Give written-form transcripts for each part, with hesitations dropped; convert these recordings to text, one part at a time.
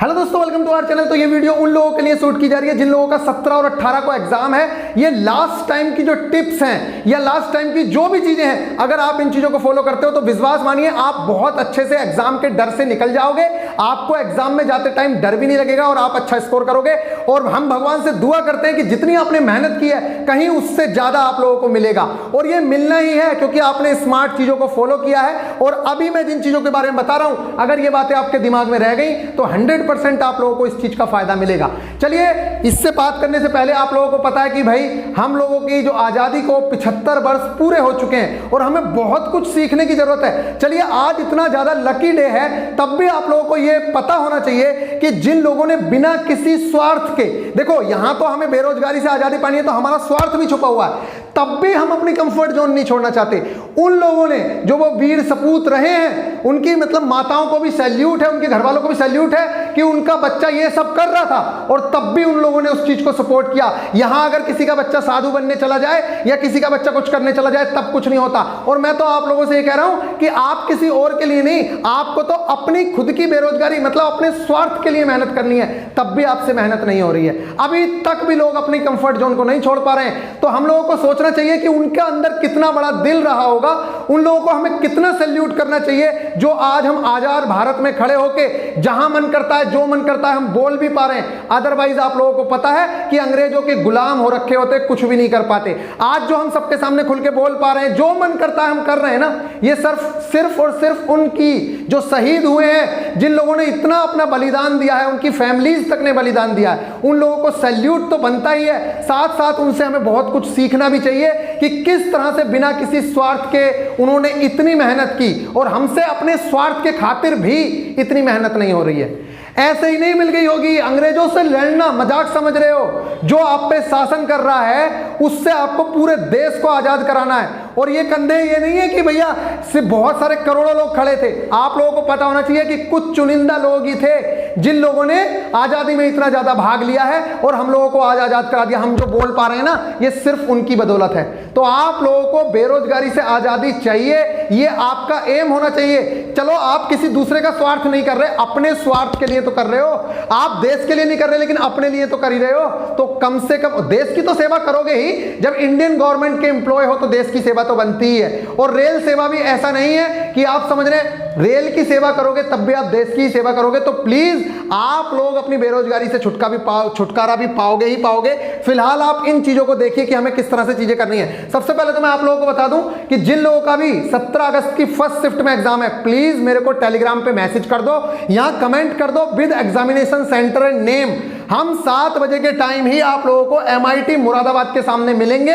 Hello दोस्तों, welcome to our channel. तो ये वीडियो उन लोगों के लिए शूट की जा रही है जिन लोगों का 17 और 18 को एग्जाम है। ये लास्ट टाइम की जो टिप्स हैं या लास्ट टाइम की जो भी चीजें हैं, अगर आप इन चीजों को फॉलो करते हो तो विश्वास मानिए आप बहुत अच्छे से एग्जाम के डर से निकल जाओगे। आपको एग्जाम में जाते टाइम डर भी नहीं लगेगा और आप अच्छा स्कोर करोगे। और हम भगवान से दुआ करते हैं कि जितनी आपने मेहनत की है कहीं उससे ज्यादा आप लोगों को मिलेगा, और ये मिलना ही है क्योंकि आपने स्मार्ट चीजों को फॉलो किया है। और अभी मैं जिन चीजों के बारे में बता रहा हूं, अगर ये बातें आपके दिमाग में रह गई तो 100% आप लोगों को इस चीज का फायदा मिलेगा। चलिए, इससे बात करने से पहले आप लोगों को पता है कि भाई हम लोगों की जो आजादी को 75 वर्ष पूरे हो चुके हैं और हमें बहुत कुछ सीखने की जरूरत है। चलिए, आज इतना ज्यादा लकी डे है, तब भी आप लोगों को यह पता होना चाहिए कि जिन लोगों ने बिना किसी स्वार्थ के, देखो यहां तो हमें बेरोजगारी से आजादी पानी है तो हमारा स्वार्थ भी छुपा हुआ है, तब भी हम अपनी कंफर्ट जोन नहीं छोड़ना चाहते। उन लोगों ने जो वो वीर सपूत रहे हैं, उनकी मतलब माताओं को भी सैल्यूट है, उनके घर वालों को भी सैल्यूट है कि उनका बच्चा ये सब कर रहा था और तब भी उन लोगों ने उस चीज को सपोर्ट किया। यहां अगर किसी का बच्चा साधु बनने चला जाए या किसी का बच्चा कुछ करने चला जाए तब कुछ नहीं होता। और मैं तो आप लोगों से ये कह रहा हूं कि आप किसी और के लिए नहीं, आपको तो अपनी खुद की बेरोजगारी मतलब अपने स्वार्थ के लिए मेहनत करनी है, तब भी आपसे मेहनत नहीं हो रही है। अभी तक भी लोग अपनी कंफर्ट जोन को नहीं छोड़ पा रहे हैं, तो हम लोगों को सोचना चाहिए कि उनके अंदर कितना बड़ा दिल रहा होगा, उन लोगों को हमें कितना सैल्यूट करना चाहिए जो आज हम आजाद भारत में खड़े होके जहां मन करता है जो मन करता है हम बोल भी पा रहे हैं। अदरवाइज आप लोगों को पता है कि अंग्रेजों के गुलाम हो रखे होते, कुछ भी नहीं कर पाते। आज जो हम सबके सामने खुल के बोल पा रहे हैं, जो मन करता है हम कर रहे हैं ना, ये सिर्फ और सिर्फ उनकी जो शहीद हुए हैं, जिन लोगों ने इतना अपना बलिदान दिया है, उनकी फैमिलीज तक ने बलिदान दिया है, उन लोगों को सैल्यूट तो बनता ही है। साथ साथ उनसे हमें बहुत कुछ सीखना भी चाहिए कि किस तरह से बिना किसी स्वार्थ के उन्होंने इतनी मेहनत की और हमसे अपने स्वार्थ के खातिर भी इतनी मेहनत नहीं हो रही है। ऐसे ही नहीं मिल गई होगी। अंग्रेजों से लड़ना मजाक समझ रहे हो? जो आप पे शासन कर रहा है उससे आपको पूरे देश को आजाद कराना है। और ये कंधे ये नहीं है कि भैया सिर्फ बहुत सारे करोड़ों लोग खड़े थे। आप लोगों को पता होना चाहिए कि कुछ चुनिंदा लोग ही थे जिन लोगों ने आजादी में इतना ज्यादा भाग लिया है और हम लोगों को आज आजाद करा दिया। हम जो बोल पा रहे हैं ना, ये सिर्फ उनकी बदौलत है। तो आप लोगों को बेरोजगारी से आजादी चाहिए, ये आपका एम होना चाहिए। चलो, आप किसी दूसरे का स्वार्थ नहीं कर रहे, अपने स्वार्थ के लिए तो कर रहे हो। आप देश के लिए नहीं कर रहे लेकिन अपने लिए तो कर ही रहे हो। तो कम से कम देश की तो सेवा करोगे ही। जब इंडियन गवर्नमेंट के एम्प्लॉय हो तो देश की सेवा तो बनती ही है। और रेल सेवा भी ऐसा नहीं है कि आप समझ रहे हैं रेल की सेवा करोगे तब भी आप देश की सेवा करोगे। तो प्लीज आप लोग अपनी बेरोजगारी से छुटकारा भी पाओगे ही पाओगे। फिलहाल आप इन चीजों को देखिए कि हमें किस तरह से चीजें करनी है। सबसे पहले तो मैं आप लोगों को बता दूं कि जिन लोगों का भी 17 अगस्त की फर्स्ट शिफ्ट में एग्जाम है, प्लीज मेरे को टेलीग्राम पे मैसेज कर दो, यहां कमेंट कर दो with examination centre and name. हम 7 बजे के टाइम ही आप लोगों को MIT मुरादाबाद के सामने मिलेंगे।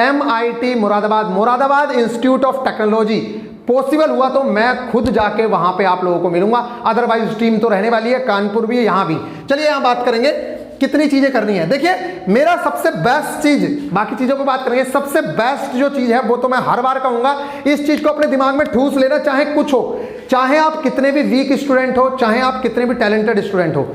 MIT Moradabad institute of technology. Possible हुआ तो मैं खुद जाके वहां पे आप लोगों को मिलूंगा, अदरवाइज टीम तो रहने वाली है, कानपुर भी है, यहां भी। चलिए, यहां बात करेंगे कितनी चीजें करनी है। देखिए, मेरा सबसे बेस्ट चीज, बाकी चीजों को बात करेंगे, सबसे बेस्ट जो चीज है वो तो मैं हर बार कहूंगा, इस चीज को अपने दिमाग में ठूस लेना, चाहे कुछ हो, चाहे आप कितने भी वीक स्टूडेंट हो, चाहे आप कितने भी टैलेंटेड स्टूडेंट हो,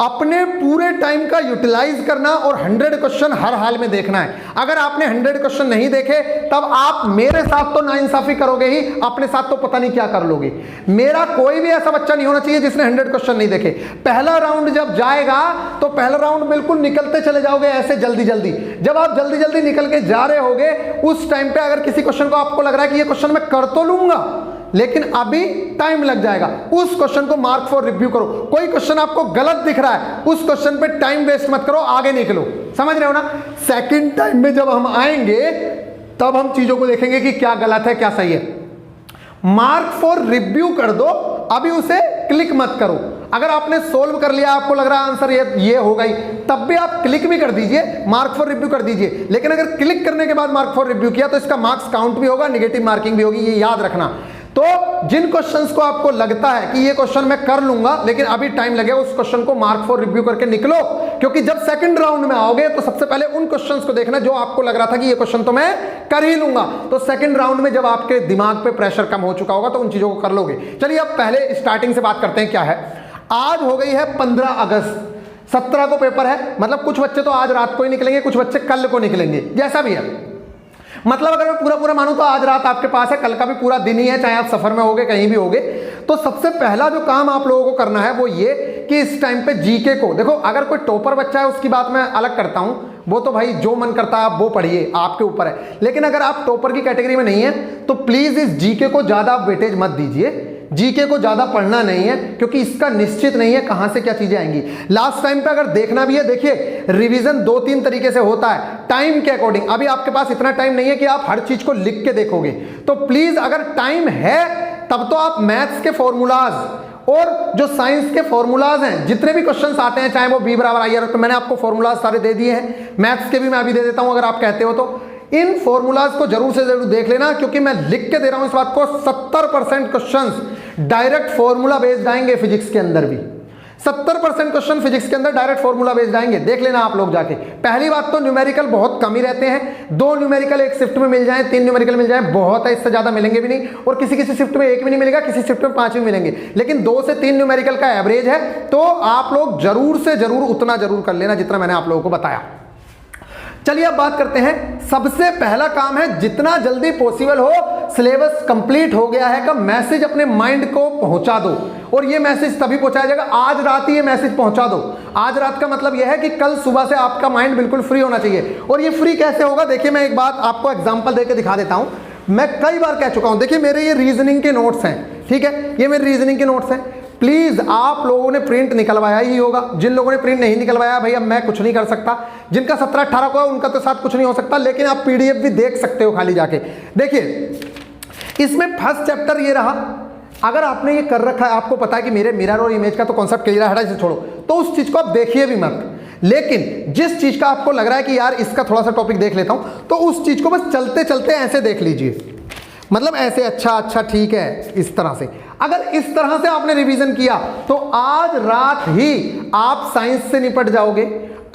अपने पूरे टाइम का यूटिलाइज करना और 100 क्वेश्चन हर हाल में देखना है। अगर आपने 100 क्वेश्चन नहीं देखे तब आप मेरे साथ तो नाइंसाफी करोगे ही, अपने साथ तो पता नहीं क्या कर लोगे। मेरा कोई भी ऐसा बच्चा नहीं होना चाहिए जिसने 100 क्वेश्चन नहीं देखे। पहला राउंड जब जाएगा तो पहला राउंड बिल्कुल निकलते चले जाओगे ऐसे जल्दी जल्दी। जब आप जल्दी जल्दी निकल के जा रहे होगे, उस टाइम पे अगर किसी क्वेश्चन को आपको लग रहा है कि ये क्वेश्चन मैं कर तो लूंगा लेकिन अभी टाइम लग जाएगा, उस क्वेश्चन को मार्क फॉर रिव्यू करो। कोई क्वेश्चन आपको गलत दिख रहा है, उस क्वेश्चन पे टाइम वेस्ट मत करो, आगे निकलो। समझ रहे हो ना? सेकंड टाइम में जब हम आएंगे तब हम चीजों को देखेंगे कि क्या गलत है क्या सही है। मार्क फॉर रिव्यू कर दो, अभी उसे क्लिक मत करो। अगर आपने सोल्व कर लिया, आपको लग रहा है आंसर ये हो गई, तब भी आप क्लिक भी कर दीजिए, मार्क फॉर रिव्यू कर दीजिए। लेकिन अगर क्लिक करने के बाद मार्क फॉर रिव्यू किया तो इसका मार्क्स काउंट भी होगा, नेगेटिव मार्किंग भी होगी, ये याद रखना। तो जिन क्वेश्चंस को आपको लगता है कि ये क्वेश्चन मैं कर लूंगा लेकिन अभी टाइम लगेगा, उस क्वेश्चन को मार्क फॉर रिव्यू करके निकलो। क्योंकि जब सेकंड राउंड में आओगे तो सबसे पहले उन क्वेश्चंस को देखना जो आपको लग रहा था कि ये क्वेश्चन तो मैं कर ही लूंगा। तो सेकंड राउंड में जब आपके दिमाग पे प्रेशर कम हो चुका होगा तो उन चीजों को कर लोगे। चलिए, अब पहले स्टार्टिंग से बात करते हैं। क्या है, आज हो गई है 15 अगस्त, 17 को पेपर है, मतलब कुछ बच्चे तो आज रात को ही निकलेंगे, कुछ बच्चे कल को निकलेंगे, जैसा भी है। मतलब अगर मैं पूरा मानूं तो आज रात आपके पास है, कल का भी पूरा दिन ही है, चाहे आप सफर में होगे कहीं भी होगे। तो सबसे पहला जो काम आप लोगों को करना है वो ये कि इस टाइम पे जीके को देखो, अगर कोई टॉपर बच्चा है उसकी बात मैं अलग करता हूं, वो तो भाई जो मन करता है आप वो पढ़िए, आपके ऊपर है। लेकिन अगर आप टॉपर की कैटेगरी में नहीं है तो प्लीज इस जीके को ज्यादा वेटेज मत दीजिए, जीके को ज्यादा पढ़ना नहीं है, क्योंकि इसका निश्चित नहीं है कहां से क्या चीजें आएंगी। लास्ट टाइम पे अगर देखना भी है, देखिए रिवीजन 2-3 तरीके से होता है, टाइम के अकॉर्डिंग। अभी आपके पास इतना टाइम नहीं है कि आप हर चीज को लिख के देखोगे, तो प्लीज अगर टाइम है तब तो आप मैथ्स के फॉर्मूलाज और जो साइंस के फॉर्मूलाज हैं, जितने भी क्वेश्चंस आते हैं, चाहे वो b बराबर IR, तो मैंने आपको फॉर्मूलाज सारे दे दिए हैं, मैथ्स के भी मैं अभी दे देता हूं अगर आप कहते हो तो। इन फॉर्मूलाज को जरूर से जरूर देख लेना, क्योंकि मैं लिख के दे रहा हूं इस बात को, 70% क्वेश्चंस डायरेक्ट फॉर्मूला बेस्ड आएंगे फिजिक्स के अंदर भी। 70% क्वेश्चन फिजिक्स के अंदर डायरेक्ट फॉर्मूला बेस्ड आएंगे, देख लेना आप लोग जाके। पहली बात तो न्यूमेरिकल बहुत कम ही रहते हैं, 2 न्यूमेरिकल एक शिफ्ट में मिल जाए, 3 न्यूमेरिकल मिल जाए बहुत है, इससे ज्यादा मिलेंगे भी नहीं। और किसी किसी शिफ्ट में 1 भी नहीं मिलेगा, किसी शिफ्ट में 5 भी मिलेंगे, लेकिन 2 से 3 न्यूमेरिकल का एवरेज है। तो आप लोग जरूर से जरूर उतना जरूर कर लेना जितना मैंने आप लोगों को बताया। चलिए अब बात करते हैं, सबसे पहला काम है जितना जल्दी पॉसिबल हो सिलेबस कंप्लीट हो गया है का मैसेज अपने माइंड को पहुंचा दो। और ये मैसेज तभी पहुंचाया जाएगा, आज रात ही ये मैसेज पहुंचा दो। आज रात का मतलब यह है कि कल सुबह से आपका माइंड बिल्कुल फ्री होना चाहिए। और ये फ्री कैसे होगा, देखिए मैं एक बात आपको एग्जांपल देके दिखा देता हूं। मैं कई बार कह चुका हूं, देखिए मेरे ये रीजनिंग के नोट्स हैं, ठीक है, ये मेरे रीजनिंग के नोट्स हैं। प्लीज आप लोगों ने प्रिंट निकलवाया ही होगा, जिन लोगों ने प्रिंट नहीं निकलवाया भाई अब मैं कुछ नहीं कर सकता, जिनका 17-18 को है उनका तो साथ कुछ नहीं हो सकता, लेकिन आप पीडीएफ भी देख सकते हो खाली जाके। देखिए इसमें फर्स्ट चैप्टर ये रहा, अगर आपने ये कर रखा है, आपको पता है कि मेरे मिरर और इमेज का तो कॉन्सेप्ट क्लियर है, इसे छोड़ो, तो उस चीज को आप देखिए भी मत। लेकिन जिस चीज का आपको लग रहा है कि यार इसका थोड़ा सा टॉपिक देख लेता हूं, तो उस चीज को बस चलते चलते ऐसे देख लीजिए, मतलब ऐसे अच्छा ठीक है, इस तरह से। अगर इस तरह से आपने रिवीजन किया तो आज रात ही आप साइंस से निपट जाओगे,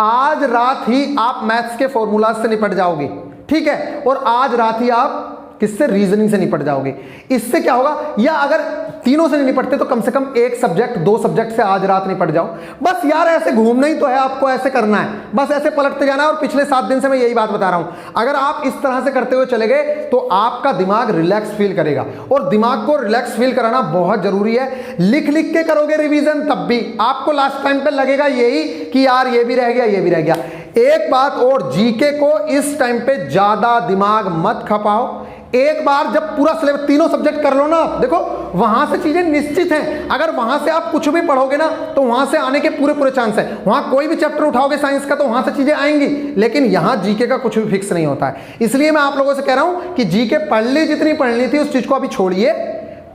आज रात ही आप मैथ्स के फॉर्मूलाज से निपट जाओगे, ठीक है, और आज रात ही आप किससे, रीजनिंग से निपट जाओगे। इससे क्या होगा, या अगर तीनों से नहीं निपटते तो कम से कम 1 सब्जेक्ट 2 सब्जेक्ट से आज रात निपट जाओ। बस यार ऐसे घूमना ही तो है, आपको ऐसे करना है, बस ऐसे पलटते जाना है। और पिछले 7 दिन से मैं यही बात बता रहा हूं, अगर आप इस तरह से करते हुए चले गए तो आपका दिमाग रिलैक्स फील करेगा, और दिमाग को रिलैक्स फील कराना बहुत जरूरी है। लिख लिख के करोगे रिवीजन तब भी आपको लास्ट टाइम पे लगेगा यही कि यार ये भी रह गया, ये भी रह गया। एक बात और, जीके को इस टाइम पे ज्यादा दिमाग मत खपाओ। एक बार जब पूरा सिलेबस तीनों सब्जेक्ट कर लो ना, देखो वहां से चीजें निश्चित हैं। अगर वहां से आप कुछ भी पढ़ोगे ना तो वहां से आने के पूरे चांस है। वहां कोई भी चैप्टर उठाओगे साइंस का तो वहां से चीजें आएंगी, लेकिन यहां जीके का कुछ भी फिक्स नहीं होता है। इसलिए मैं आप लोगों से कह रहा हूं कि जीके पढ़ ली, जितनी पढ़नी थी उस चीज को अभी छोड़िए।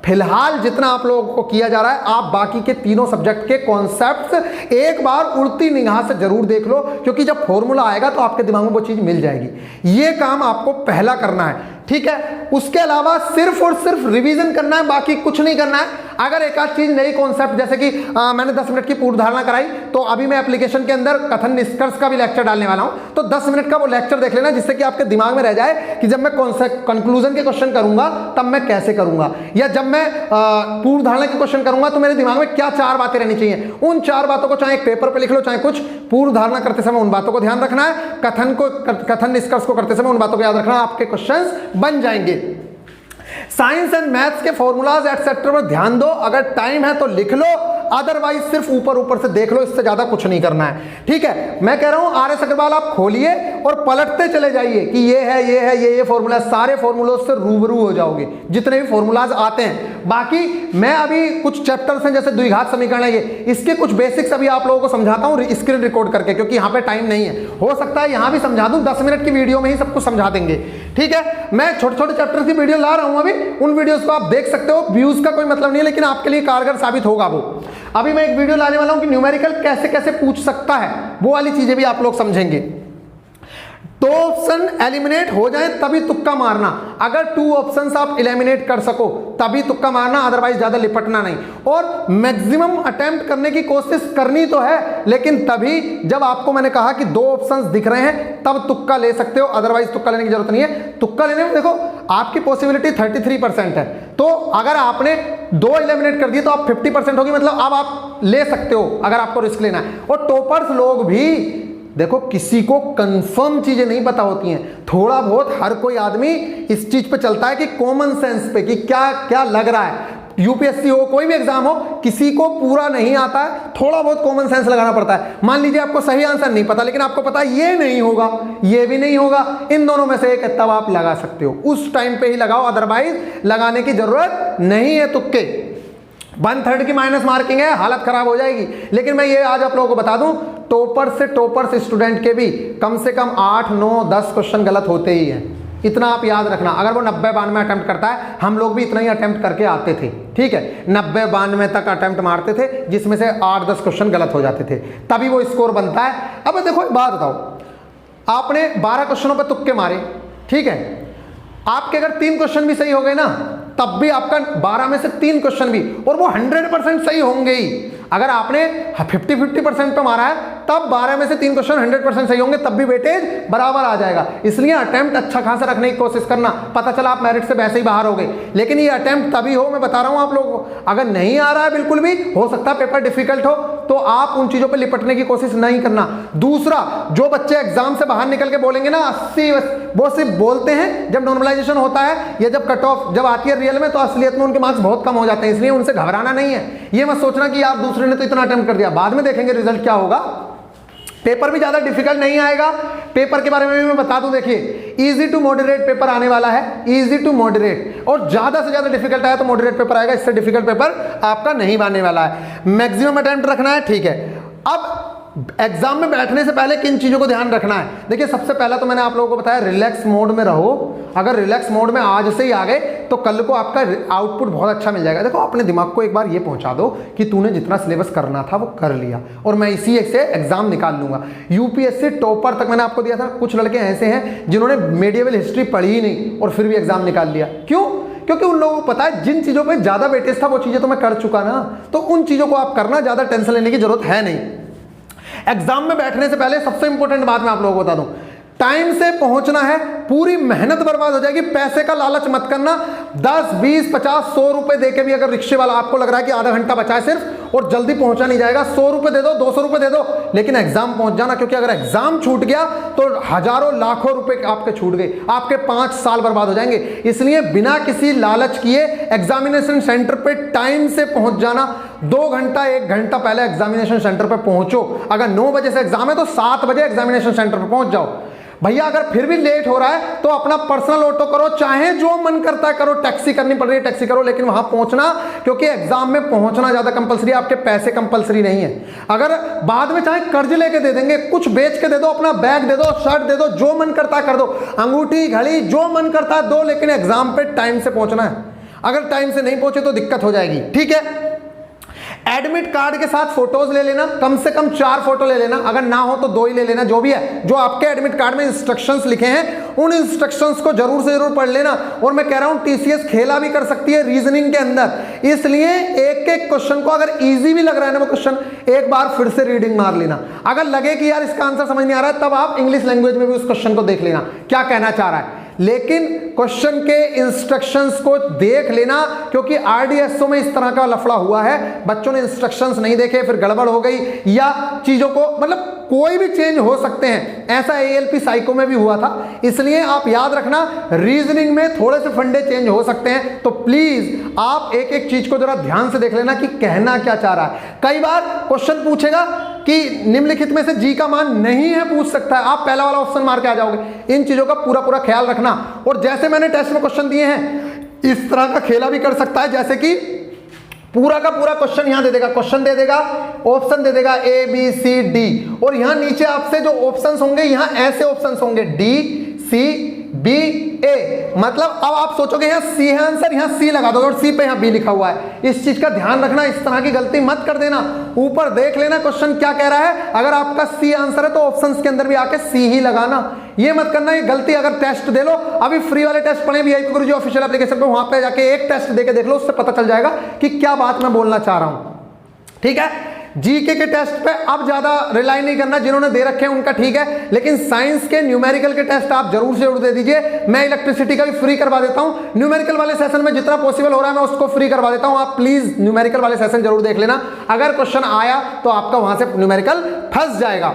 फिलहाल जितना आप लोगों को किया जा रहा है, आप बाकी के तीनों सब्जेक्ट के कॉन्सेप्ट्स एक बार उड़ती निगाह से जरूर देख लो, क्योंकि जब फॉर्मूला आएगा तो आपके दिमाग में वो चीज मिल जाएगी। ये काम आपको पहला करना है, ठीक है। उसके अलावा सिर्फ और सिर्फ रिवीजन करना है, बाकी कुछ नहीं करना है। अगर एक आध चीज नई कॉन्सेप्ट, जैसे कि मैंने 10 मिनट की पूर्व धारणा कराई, तो अभी मैं एप्लीकेशन के अंदर कथन निष्कर्ष का भी लेक्चर डालने वाला हूं, तो 10 मिनट का वो लेक्चर देख लेना, जिससे कि आपके दिमाग में रह जाए कि जब मैं कंक्लूजन के क्वेश्चन करूंगा तब मैं कैसे करूंगा, या जब मैं पूर्व धारणा के क्वेश्चन करूंगा तो मेरे दिमाग में क्या 4 बातें रहनी चाहिए। उन 4 बातों को चाहे एक पेपर पे लिख लो, चाहे कुछ, पूर्व धारणा करते समय उन बातों को ध्यान रखना है, कथन निष्कर्ष को करते समय उन बातों को याद रखना, आपके क्वेश्चंस बन जाएंगे। साइंस एंड मैथ्स के फॉर्मूलाज एटसेट्रा पर ध्यान दो, अगर टाइम है तो लिख लो, अदरवाइज सिर्फ ऊपर से देख लो, इससे ज्यादा कुछ नहीं करना है, ठीक है। मैं कह रहा हूं आर एस अग्रवाल आप खोलिए और पलटते चले जाइए कि ये है, ये है, ये फॉर्मूला, सारे फॉर्मूलों से रूबरू हो जाओगे जितने भी फॉर्मूलाज आते हैं। बाकी मैं अभी कुछ चैप्टर्स हैं जैसे द्विघात समीकरण है, ये इसके कुछ बेसिक्स अभी आप लोगों को समझाता हूं स्क्रीन रिकॉर्ड करके, क्योंकि यहां पे टाइम नहीं है। हो सकता है यहां भी समझा दूं, 10 मिनट की वीडियो में ही सब कुछ समझा देंगे, ठीक है। मैं छोटे चैप्टर्स की वीडियो ला रहा हूं अभी, उन वीडियोस को आप देख सकते हो। व्यूज का कोई मतलब नहीं है, लेकिन आपके लिए कारगर साबित होगा वो। अभी मैं एक वीडियो लाने वाला हूं कि न्यूमेरिकल कैसे कैसे पूछ सकता है, वो वाली चीजें भी आप लोग समझेंगे। 2 ऑप्शन एलिमिनेट हो जाए तभी तुक्का मारना, अगर 2 ऑप्शंस आप एलिमिनेट कर सको तभी तुक्का मारना, अदरवाइज ज्यादा लिपटना नहीं। और मैक्सिमम अटेम्प्ट करने की कोशिश करनी तो है, लेकिन तभी जब आपको मैंने कहा कि 2 ऑप्शंस दिख रहे हैं तब तुक्का ले सकते हो, अदरवाइज तुक्का लेने की जरूरत नहीं है। तुक्का लेने में देखो आपकी पॉसिबिलिटी 33% है, तो अगर आपने 2 एलिमिनेट कर दिए तो आप 50% होगी, मतलब अब आप ले सकते हो अगर आपको रिस्क लेना है। और टॉपर्स लोग भी देखो, किसी को कंफर्म चीजें नहीं पता होती हैं, थोड़ा बहुत हर कोई आदमी इस चीज पे चलता है कि कॉमन सेंस पे, कि क्या क्या लग रहा है। यूपीएससी हो, कोई भी एग्जाम हो, किसी को पूरा नहीं आता है, थोड़ा बहुत कॉमन सेंस लगाना पड़ता है। मान लीजिए आपको सही आंसर नहीं पता, लेकिन आपको पता है ये नहीं होगा, ये भी नहीं होगा, इन दोनों में से एक है, तब आप लगा सकते हो, उस टाइम पे ही लगाओ, अदरवाइज लगाने की जरूरत नहीं है। तुक्के 1/3 की माइनस मार्किंग है, हालत खराब हो जाएगी। लेकिन मैं ये आज आप लोगों को बता दूं, टॉपर्स स्टूडेंट के भी कम से कम 8, 9, 10 क्वेश्चन गलत होते ही हैं। इतना आप याद रखना। अगर वो 90-92 अटेम्प्ट करता है, हम लोग भी इतना ही अटेम्प्ट करके आते थे, ठीक है, 90-92 तक अटेम्प्ट मारते थे, जिसमें से 8-10 क्वेश्चन गलत हो जाते थे, तभी वो स्कोर बनता है। अब देखो एक बात बताओ, आपने 12 क्वेश्चनों पर तुक्के मारे, ठीक है, आपके अगर 3 क्वेश्चन भी सही हो गए ना, तब भी आपका 12 में से 3 क्वेश्चन भी, और वो 100% सही होंगे ही। अगर आपने 50-50% पे मारा है, तब 12 में से 3 क्वेश्चन 100% सही होंगे, तब भी वेटेज बराबर आ जाएगा। इसलिए अटेम्प्ट अच्छा खासा रखने की कोशिश करना। पता चला आप मेरिट से वैसे ही बाहर हो गए, लेकिन ये अटेम्प्ट तभी हो, मैं बता रहा हूं आप लोगों को, अगर नहीं आ रहा है बिल्कुल भी, हो सकता है पेपर डिफिकल्ट हो, तो आप उन चीजों पर लिपटने की कोशिश नहीं करना। दूसरा, जो बच्चे एग्जाम से बाहर निकल के बोलेंगे ना 80, वो सिर्फ बोलते हैं, जब नॉर्मलाइजेशन होता है या जब कट ऑफ जब आती है रियल में, तो असलियत में उनके मार्क्स बहुत कम हो जाते हैं। इसलिए उनसे घबराना नहीं है। ये मत सोचना कि यार दूसरे ने तो इतना अटेम्प्ट कर दिया, बाद में देखेंगे रिजल्ट क्या होगा। पेपर भी ज्यादा डिफिकल्ट नहीं आएगा। पेपर के बारे में भी मैं बता दूं, देखिए इजी टू मॉडरेट पेपर आने वाला है, इजी टू मॉडरेट, और ज्यादा से ज्यादा डिफिकल्ट आया तो मॉडरेट पेपर आएगा, इससे डिफिकल्ट पेपर आपका नहीं बनने वाला है। मैक्सिमम अटेम्प्ट रखना है, ठीक है। अब एग्जाम में बैठने से पहले किन चीजों को ध्यान रखना है, देखिए सबसे पहला तो मैंने आप लोगों को बताया, रिलैक्स मोड में रहो। अगर रिलैक्स मोड में आज से ही आ गए तो कल को आपका आउटपुट बहुत अच्छा मिल जाएगा। देखो अपने दिमाग को एक बार ये पहुंचा दो कि तूने जितना सिलेबस करना था वो कर लिया, और मैं इसी से एग्जाम निकाल लूंगा। यूपीएससी टॉपर तक मैंने आपको दिया था। कुछ लड़के ऐसे हैं जिन्होंने मेडिएवल हिस्ट्री पढ़ी ही नहीं और फिर भी एग्जाम निकाल लिया। क्यों? क्योंकि उन लोगों को पता है जिन चीजों पे ज्यादा वेटेज था वो चीजें तो मैं कर चुका ना, तो उन चीजों को आप करना, ज्यादा टेंशन लेने की जरूरत है नहीं। एग्जाम में बैठने से पहले सबसे इंपॉर्टेंट बात मैं आप लोगों को बता दूं, टाइम से पहुंचना है, पूरी मेहनत बर्बाद हो जाएगी। पैसे का लालच मत करना। 10, 20, 50, 100 रुपए देके भी अगर रिक्शे वाला आपको लग रहा है कि आधा घंटा बचा है सिर्फ और जल्दी पहुंचा नहीं जाएगा, 100 रुपए दे दो, 200 रुपए दे दो, लेकिन एग्जाम पहुंच जाना। क्योंकि अगर एग्जाम छूट गया तो हजारों लाखों रुपए आपके छूट गए, आपके 5 साल बर्बाद हो जाएंगे। इसलिए बिना किसी लालच किए एग्जामिनेशन सेंटर पे टाइम से पहुंच जाना। 2 घंटा 1 घंटा पहले एग्जामिनेशन सेंटर पे पहुंचो। अगर 9 बजे से एग्जाम है तो 7 बजे एग्जामिनेशन सेंटर पे पहुंच जाओ। भैया अगर फिर भी लेट हो रहा है तो अपना पर्सनल ऑटो करो, चाहे जो मन करता है करो, टैक्सी करनी पड़ रही है टैक्सी करो, लेकिन वहां पहुंचना, क्योंकि एग्जाम में पहुंचना ज्यादा कंपलसरी है, आपके पैसे कंपलसरी नहीं है। अगर बाद में चाहे कर्ज लेके दे देंगे, कुछ बेच के दे दो, अपना बैग दे दो, शर्ट दे दो, जो मन करता है कर दो, अंगूठी घड़ी जो मन करता है दो, लेकिन एग्जाम पे टाइम से पहुंचना है। अगर टाइम से नहीं पहुंचे तो दिक्कत हो जाएगी, ठीक है। एडमिट कार्ड के साथ फोटोज ले लेना, कम से कम 4 फोटो ले लेना, अगर ना हो तो 2 ही ले लेना, जो भी है। जो आपके एडमिट कार्ड में इंस्ट्रक्शंस लिखे हैं उन इंस्ट्रक्शंस को जरूर से जरूर पढ़ लेना। और मैं कह रहा हूं टीसीएस खेला भी कर सकती है रीजनिंग के अंदर, इसलिए एक एक क्वेश्चन को, अगर इजी भी लग रहा है ना वो क्वेश्चन, एक बार फिर से रीडिंग मार लेना। अगर लगे कि यार इसका आंसर समझ नहीं आ रहा है, तब आप इंग्लिश लैंग्वेज में भी उस क्वेश्चन को देख लेना क्या कहना चाह रहा है, लेकिन क्वेश्चन के इंस्ट्रक्शंस को देख लेना। क्योंकि आरडीएसओ में इस तरह का लफड़ा हुआ है, बच्चों ने इंस्ट्रक्शंस नहीं देखे, फिर गड़बड़ हो गई, या चीजों को मतलब कोई भी चेंज हो सकते हैं। ऐसा एएलपी साइको में भी हुआ था। इसलिए आप याद रखना, रीजनिंग में थोड़े से फंडे चेंज हो सकते हैं, तो प्लीज आप एक एक चीज को जरा ध्यान से देख लेना कि कहना क्या चाह रहा है। कई बार क्वेश्चन पूछेगा कि निम्नलिखित में से जी का मान नहीं है, पूछ सकता है, आप पहला वाला ऑप्शन मार के आ जाओगे। इन चीजों का पूरा पूरा ख्याल रखना। और जैसे मैंने टेस्ट में क्वेश्चन दिए हैं, इस तरह का खेला भी कर सकता है, जैसे कि पूरा का पूरा क्वेश्चन यहां दे देगा, क्वेश्चन दे देगा, ऑप्शन दे देगा A B C D, और यहां नीचे आपसे जो ऑप्शंस होंगे, यहां ऐसे ऑप्शंस होंगे D C B A, मतलब अब आप सोचोगे यहाँ C है आंसर, यहाँ C लगा दोगे और C पे यहाँ B लिखा हुआ है। इस चीज का ध्यान रखना, इस तरह की गलती मत कर देना। ऊपर देख लेना क्वेश्चन क्या कह रहा है, अगर आपका C आंसर है तो ऑप्शंस के अंदर भी आके C ही लगाना। ये मत करना, ये गलती। अगर टेस्ट दे लो, अभी फ्री वाले टेस्ट पढ़े वीआईपी गुरुजी ऑफिशियल एप्लीकेशन पे, वहां पे जाके एक टेस्ट देके देख लो, उससे पता चल जाएगा कि क्या बात मैं बोलना चाह रहा हूं, ठीक है। जीके के टेस्ट पे अब ज्यादा रिलाई नहीं करना, जिन्होंने दे रखे हैं उनका ठीक है, लेकिन साइंस के न्यूमेरिकल के टेस्ट आप जरूर से जरूर दे दीजिए। मैं इलेक्ट्रिसिटी का भी फ्री करवा देता हूं, न्यूमेरिकल वाले सेशन में जितना पॉसिबल हो रहा है मैं उसको फ्री करवा देता हूं। आप प्लीज न्यूमेरिकल वाले सेशन जरूर देख लेना, अगर क्वेश्चन आया तो आपका वहां से न्यूमेरिकल फंस जाएगा।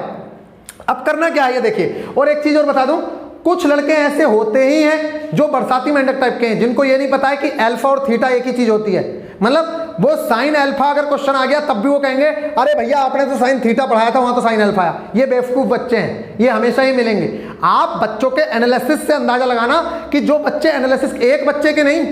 अब करना क्या है ये देखिए। और एक चीज और बता दूं, कुछ लड़के ऐसे होते ही हैं जो बरसाती मेंढक टाइप के हैं, जिनको ये नहीं पता है कि अल्फा और थीटा एक ही चीज होती है। मतलब वो साइन अल्फा अगर क्वेश्चन आ गया तब भी वो कहेंगे अरे भैया आपने तो साइन थीटा पढ़ाया था, वहां तो साइन अल्फा आया। ये बेवकूफ बच्चे हैं, ये हमेशा ही मिलेंगे। आप बच्चों के एनालिसिस से अंदाजा लगाना कि जो बच्चे एनालिसिस, एक बच्चे के नहीं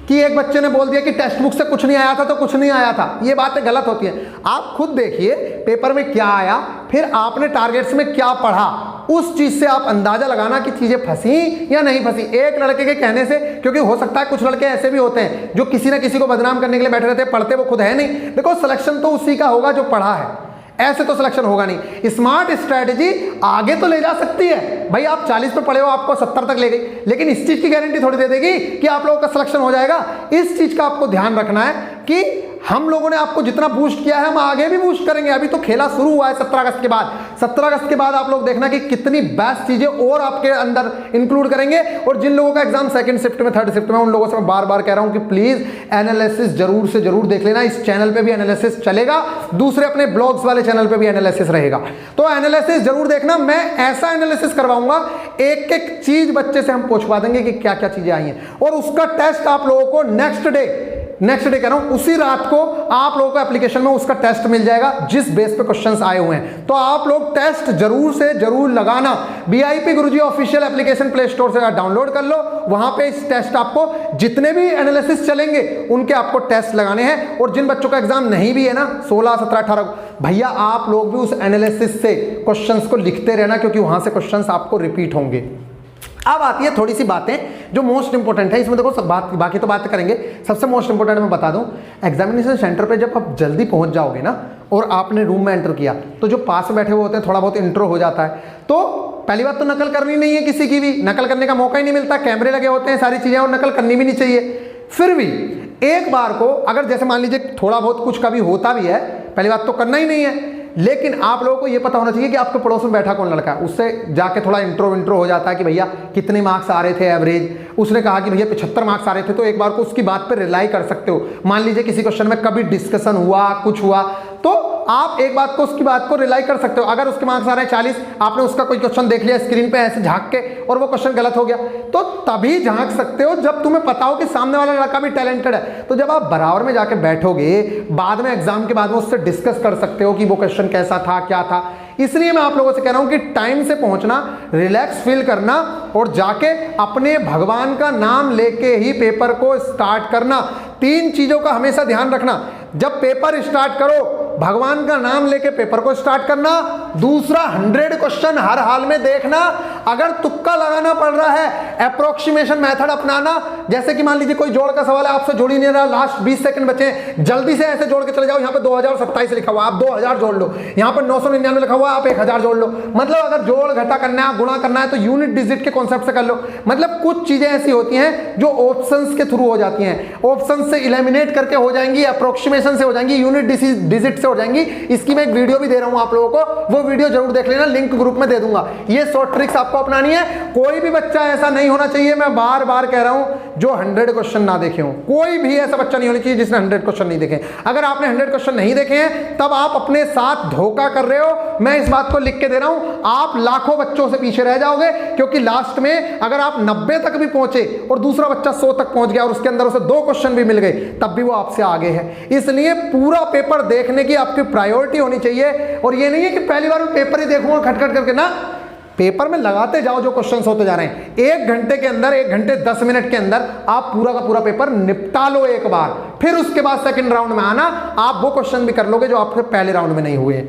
कि एक बच्चे ने बोल दिया कि टेक्स्ट बुक से कुछ नहीं आया था तो कुछ नहीं आया था, ये बातें गलत होती हैं। आप खुद देखिए पेपर में क्या आया, फिर आपने टारगेट्स में क्या पढ़ा, उस चीज से आप अंदाजा लगाना कि चीजें फंसी या नहीं फंसी। एक लड़के के कहने से, क्योंकि हो सकता है कुछ लड़के ऐसे भी होते हैं जो किसी ना किसी को बदनाम करने के लिए बैठे रहते हैं, पढ़ते वो खुद है नहीं। देखो सिलेक्शन तो उसी का होगा जो पढ़ा है, ऐसे तो सिलेक्शन होगा नहीं। स्मार्ट स्ट्रेटजी आगे तो ले जा सकती है, भाई आप 40 पे पढ़े हो आपको 70 तक ले गई, लेकिन इस चीज की गारंटी थोड़ी दे देगी कि आप लोगों का सिलेक्शन हो जाएगा। इस चीज का आपको ध्यान रखना है कि हम लोगों ने आपको जितना बूस्ट किया है हम आगे भी बूस्ट करेंगे। अभी तो खेला शुरू हुआ है 17 अगस्त के बाद। 17 अगस्त के बाद आप लोग देखना कि कितनी बेस्ट चीजें और आपके अंदर इंक्लूड करेंगे। और जिन लोगों का एग्जाम सेकंड शिफ्ट में, थर्ड शिफ्ट में, उन लोगों से मैं बार बार कह रहा हूं कि प्लीज एनालिसिस जरूर से जरूर देख लेना। इस चैनल पे भी एनालिसिस चलेगा, दूसरे अपने ब्लॉग्स वाले चैनल पे भी एनालिसिस रहेगा, तो एनालिसिस जरूर देखना। मैं ऐसा एनालिसिस करवाऊंगा, एक एक चीज बच्चे से हम पूछवा देंगे कि क्या क्या चीजें आई हैं, और उसका टेस्ट आप लोगों को नेक्स्ट डे कह रहा हूं, उसी रात को आप लोगों को एप्लीकेशन में उसका टेस्ट मिल जाएगा जिस बेस पे क्वेश्चंस आए हुए हैं। तो आप लोग टेस्ट जरूर से जरूर लगाना। बीआईपी गुरुजी ऑफिशियल एप्लीकेशन प्ले स्टोर से डाउनलोड कर लो, वहां पे इस टेस्ट आपको जितने भी एनालिसिस चलेंगे उनके आपको टेस्ट लगाने हैं। और जिन बच्चों का एग्जाम नहीं भी है ना 16, 17, 18, भैया आप लोग भी उस एनालिसिस से क्वेश्चंस को लिखते रहना, क्योंकि वहां से क्वेश्चंस आपको रिपीट होंगे। अब आती है थोड़ी सी बातें जो मोस्ट इंपॉर्टेंट है इसमें। देखो सब बाकी तो बातें करेंगे, सबसे मोस्ट इंपॉर्टेंट मैं बता दूं, एग्जामिनेशन सेंटर पे जब आप जल्दी पहुंच जाओगे ना और आपने रूम में एंटर किया तो जो पास में बैठे हुए होते हैं थोड़ा बहुत इंट्रो हो जाता है। तो पहली बात तो नकल करनी नहीं है, किसी की भी नकल करने का मौका ही नहीं मिलता, कैमरे लगे होते हैं, सारी चीजें, और नकल करनी भी नहीं चाहिए। फिर भी एक बार को अगर जैसे मान लीजिए थोड़ा बहुत कुछ कभी होता भी है, पहली बात तो करना ही नहीं है, लेकिन आप लोगों को यह पता होना चाहिए कि आपके पड़ोस में बैठा कौन लड़का है। उससे जाके थोड़ा इंट्रो हो जाता है कि भैया कितने मार्क्स आ रहे थे एवरेज, उसने कहा कि भैया 75 मार्क्स आ रहे थे, तो एक बार को उसकी बात पर रिलाई कर सकते हो। मान लीजिए किसी क्वेश्चन में कभी डिस्कशन हुआ, कुछ हुआ, तो आप एक बात को उसकी बात को रिलाई कर सकते हो। अगर उसके मार्क्स आ रहे हैं 40, आपने उसका कोई क्वेश्चन देख लिया स्क्रीन पे ऐसे झांक के और वो क्वेश्चन गलत हो गया, तो तभी झांक सकते हो जब तुम्हें पता हो कि सामने वाला लड़का भी टैलेंटेड है। तो जब आप बराबर में जाके बैठोगे, बाद में एग्जाम के बाद में उससे डिस्कस कर सकते हो कि वो क्वेश्चन कैसा था, क्या था। इसलिए मैं आप लोगों से कह रहा हूं कि टाइम से पहुंचना, रिलैक्स फील करना और जाके अपने भगवान का नाम लेके ही पेपर को स्टार्ट करना। 3 चीजों का हमेशा ध्यान रखना। जब पेपर स्टार्ट करो, भगवान का नाम लेके पेपर को स्टार्ट करना। दूसरा, 100 क्वेश्चन हर हाल में देखना। अगर तुक्का लगाना पड़ रहा है, अप्रोक्सीमेशन मेथड अपनाना। जैसे कि मान लीजिए कोई जोड़ का सवाल है, आपसे जोड़ ही नहीं रहा, लास्ट 20 सेकंड बचे, जल्दी से ऐसे जोड़ के चले जाओ। यहाँ पे 2027 लिखा हुआ, आप 2000 जोड़ लो। यहाँ पर 999 लिखा हुआ, आप 1000 जोड़ लो। मतलब अगर जोड़ घटा करना है, गुणा करना है, तो यूनिट डिजिट के कॉन्सेप्ट से कर लो। मतलब कुछ चीजें ऐसी होती हैं जो ऑप्शंस के थ्रू हो जाती हैं, ऑप्शन से इलिमिनेट करके हो जाएंगी, अप्रोक्सीमेशन से हो जाएंगी, यूनिट डिजिट से हो जाएंगी। इसकी मैं एक वीडियो भी दे रहा हूं आप लोगों को, वो वीडियो जरूर देख लेना, लिंक ग्रुप में दे दूंगा। ये शॉर्ट ट्रिक्स आपको अपनानी है। कोई भी बच्चा ऐसा नहीं होना चाहिए, मैं बार बार कह रहा हूं, जो 100 क्वेश्चन ना देखे हो। कोई भी ऐसा बच्चा नहीं होना चाहिए जिसने 100 क्वेश्चन नहीं देखे। अगर आपने 100 क्वेश्चन नहीं देखे हैं तब आप अपने साथ धोखा कर रहे हो। मैं इस बात को लिख के दे रहा हूं, आप लाखों बच्चों से पीछे रह जाओगे, क्योंकि लास्ट में अगर आप 90 तक भी पहुंचे और दूसरा बच्चा 100 तक पहुंच गया और उसके अंदर उसे 2 क्वेश्चन भी मिल गए, तब भी वो आपसे आगे है। इसलिए पूरा पेपर देखने की आपकी प्रायोरिटी होनी चाहिए। और ये नहीं है कि पहली बार मैं पेपर ही देखूंगा खटखट करके ना, पेपर में लगाते जाओ जो क्वेश्चंस होते जा रहे हैं। 1 घंटे के अंदर, 1 घंटे 10 मिनट के अंदर आप पूरा का पूरा पेपर निपटा लो एक बार। फिर उसके बाद सेकंड राउंड में आना, आप वो क्वेश्चन भी कर लोगे जो आपके पहले राउंड में नहीं हुए।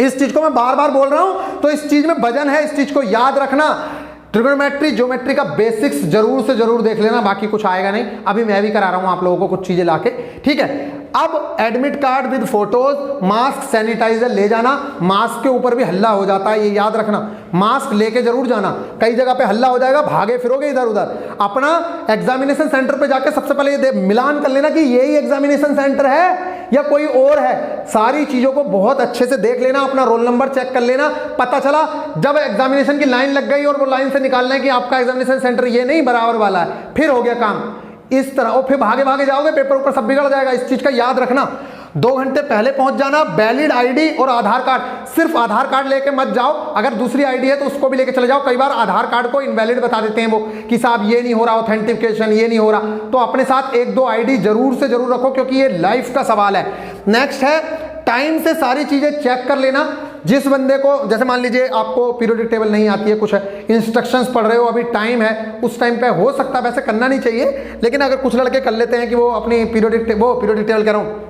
इस चीज को मैं बार बार बोल रहा हूं, तो इस चीज में वजन है, इस चीज को याद रखना। ट्रिग्नोमेट्री, ज्योमेट्री का बेसिक्स जरूर से जरूर देख लेना, बाकी कुछ आएगा नहीं। अभी मैं भी करा रहा हूं आप लोगों को कुछ चीजें लाके, ठीक है। अब admit card with photos, mask, sanitizer ले जाना। मास्क के ऊपर भी हल्ला हो जाता है, ये याद रखना। मास्क लेके जरूर जाना, कई जगह पे हल्ला हो जाएगा, भागे फिरोगे इधर उधर। अपना एग्जामिनेशन सेंटर पे जाके सबसे पहले ये मिलान कर लेना कि यही एग्जामिनेशन सेंटर है या कोई और है। सारी चीजों को बहुत अच्छे से देख लेना, अपना रोल नंबर चेक कर लेना। पता चला जब एग्जामिनेशन की लाइन लग गई और वो लाइन से निकालना है कि आपका एग्जामिनेशन सेंटर ये नहीं बराबर वाला है, फिर हो गया काम। इस तरह और फिर भागे भागे जाओगे, पेपर ऊपर सब बिगड़ जाएगा। इस चीज का याद रखना। 2 घंटे पहले पहुंच जाना, वैलिड आईडी और आधार कार्ड, सिर्फ आधार कार्ड लेके मत जाओ, अगर दूसरी आईडी है तो उसको भी लेके चले जाओ। कई बार आधार कार्ड को इनवैलिड बता देते हैं वो कि साहब ये नहीं हो रहा, ऑथेंटिकेशन ये नहीं हो रहा, तो अपने साथ 1-2 आईडी जरूर से जरूर रखो, क्योंकि ये लाइफ का सवाल है। नेक्स्ट है टाइम से सारी चीजें चेक कर लेना। जिस बंदे को, जैसे मान लीजिए आपको पीरियोडिक टेबल नहीं आती है, कुछ है इंस्ट्रक्शंस पढ़ रहे हो, अभी टाइम है, उस टाइम पे हो सकता है, वैसे करना नहीं चाहिए, लेकिन अगर कुछ लड़के कर लेते हैं कि वो अपनी पीरियोडिक टेबल कह रहा हूँ,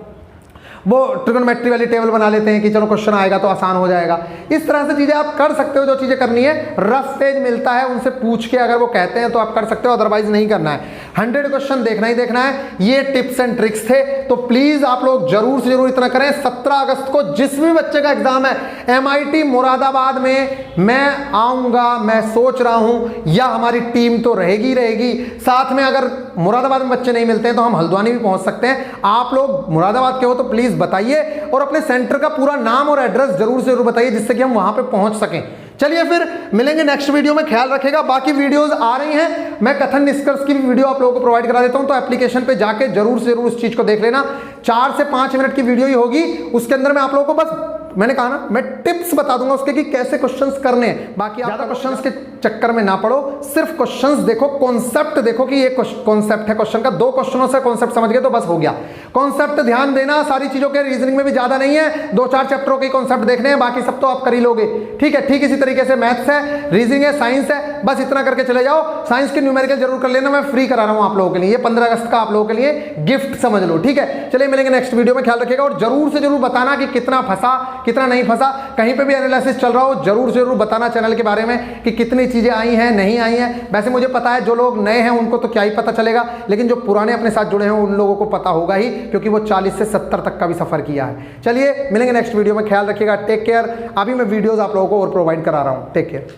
वो ट्रिगोनोमेट्री वाली टेबल बना लेते हैं कि चलो क्वेश्चन आएगा तो आसान हो जाएगा। इस तरह से चीजें आप कर सकते हो, जो चीजें करनी है रफ पेज मिलता है उनसे पूछ के, अगर वो कहते हैं तो आप कर सकते हो, अदरवाइज नहीं करना है। 100 क्वेश्चन देखना ही देखना है। ये टिप्स एंड ट्रिक्स थे, तो प्लीज आप लोग जरूर से जरूर इतना करें। 17 अगस्त को जिस भी बच्चे का एग्जाम है MIT मुरादाबाद में, मैं आऊंगा, मैं सोच रहा हूं, या हमारी टीम तो रहेगी रहेगी साथ में। अगर मुरादाबाद में बच्चे नहीं मिलते हैं तो हम हल्द्वानी भी पहुंच सकते हैं। आप लोग मुरादाबाद के हो तो प्लीज बताइए, और अपने सेंटर का पूरा नाम और एड्रेस जरूर से जरूर बताइए, जिससे कि हम वहां पे पहुंच सकें। चलिए फिर मिलेंगे नेक्स्ट वीडियो में, ख्याल रखेगा। बाकी वीडियोस आ रही हैं, मैं कथन निष्कर्ष की भी वीडियो आप लोगों को प्रोवाइड करा देता हूं, तो एप्लीकेशन पे जाके जरूर से जरूर उस चीज को देख लेना। 4 से 5 मिनट की वीडियो ही होगी, उसके अंदर मैं आप लोगों को बस, मैंने कहा ना, मैं टिप्स बता दूंगा उसके कि कैसे क्वेश्चंस करने हैं। बाकी ज्यादा क्वेश्चंस के चक्कर में ना पड़ो, सिर्फ क्वेश्चंस देखो, कॉन्सेप्ट देखो कि ये कॉन्सेप्ट है क्वेश्चन का, 2 क्वेश्चनों से कॉन्सेप्ट समझ गए तो बस हो गया। कॉन्सेप्ट ध्यान देना, सारी चीजों के रीजनिंग में भी ज्यादा नहीं है, 2-4 चैप्टरों के कॉन्सेप्ट देखने हैं, बाकी सब तो आप कर ही लोगे। ठीक है, ठीक इसी तरीके से मैथ्स है, रीजनिंग है, साइंस है, बस इतना करके चले जाओ। साइंस के न्यूमेरिकल जरूर कर लेना, मैं फ्री करा रहा हूं आप लोगों के लिए, ये 15 अगस्त का आप लोगों के लिए गिफ्ट समझ लो। ठीक है, चलिए मिलेंगे नेक्स्ट वीडियो में, ख्याल रखिएगा। और जरूर से जरूर बताना कि कितना फंसा कितना नहीं फंसा, कहीं पे भी एनालिसिस चल रहा हो जरूर से जरूर बताना चैनल के बारे में कि कितनी चीजें आई हैं नहीं आई हैं। वैसे मुझे पता है जो लोग नए हैं उनको तो क्या ही पता चलेगा, लेकिन जो पुराने अपने साथ जुड़े हैं उन लोगों को पता होगा ही, क्योंकि वो 40 से 70 तक का भी सफर किया है। चलिए मिलेंगे नेक्स्ट वीडियो में, ख्याल रखिएगा, टेक केयर। अभी मैं वीडियोस आप लोगों को और प्रोवाइड करा रहा हूं, टेक केयर।